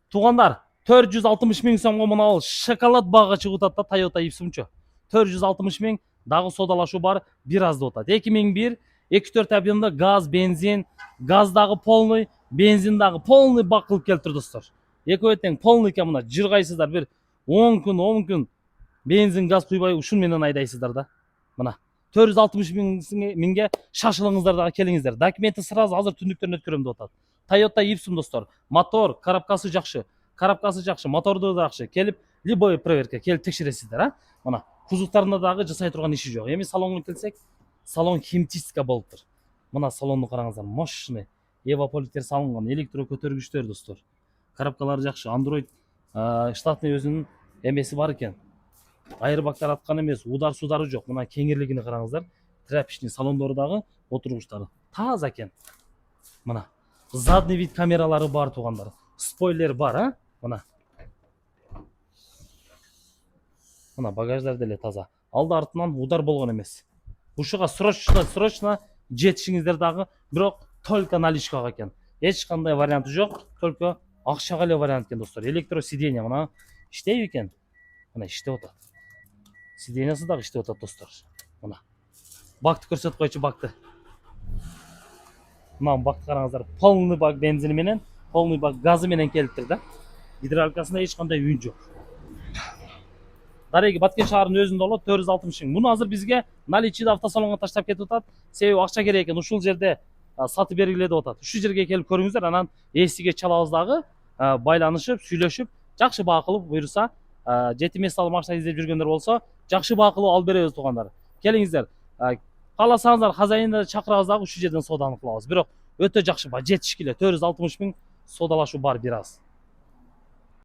Туғандар, 460 миң сомго мына ал шоколад багы чыгып атат да Toyota Ipsumчу. 460 миң дагы содалашуу бар, бир аз деп атат. 2001 2.4 объемда газ, бензин, газ дагы полный, бензин дагы полный бак кылып келиптир достор. Экөө тең полный экен мына. Жыргайсыздар бир 10 күн бензин, газ куйбай ушун менен айдайсыздар да. Мына 460 миңге шашылыңыздар дагы келиңиздер. Документи сразу азыр түндүктөрүн өткөрөм деп атат. Toyota Ipsum достор. Мотор, коробкасы жакшы. Коробкасы жакшы, моторду да жакшы. Келип любой проверка келип текшересиздер, а? Мына кузовтарында дагы жасай турган иши жок. Эми салонго келсек, салон химчистка болуптур. Мына салонду караңыздар, мощный. Эваполиттер салынган, электро көтөргүчтөр достор. Коробкалары жакшы. Android штатный өзүнүн эмеси бар экен. Айырбактар аткан эмес, удар судары жок. Мына кеңирлигине караңыздар. Тряпичный салондору дагы отургучтары таза экен. Мына задний вид камералары бар тугандар. Спойлер бар, а? Мына. Мына багаждар деле таза. Алды артынан удар болгон эмес. Ушуга срочно жетишиңиздер дагы, бирок только наличкага экен. Эч кандай варианты жок, только акчага эле вариант экен достор. Электро сиденье мына иштейби экен? Мына иштеп атат. Сиденьясы дагы иштеп атат достор. Мына. Бакты көрсөтүп койчу, бакты. Мына бакты караңыздар. Полный бак бензини менен, полный бак газы менен келиптир да. Гидравликасында эч кандай үйүн жок. Дареги Баткен шаарынын өзүндө болот 460 миң. Муну азыр бизге наличиде автосалонго таштап кетип атат. Себеби акча керек экен. Ушул жерде сатып бергиле деп атат. Ушул жерге келип көрүңүздөр, анан эсиге чалабыз дагы, байланышып, сүйлөшүп, жакшы баа кылып буйруса, жети мест алып машина издеп жүргөндөр болсо, жакшы баа кылып алып беребиз тугандар. Келиңиздер. Кааласаңыздар, хозяинды чакырабыз дагы ушул жерден сооданы кылабыз. Бирок өтө жакшы баа, жетишкиле 460 миң содалашуу бар бир аз.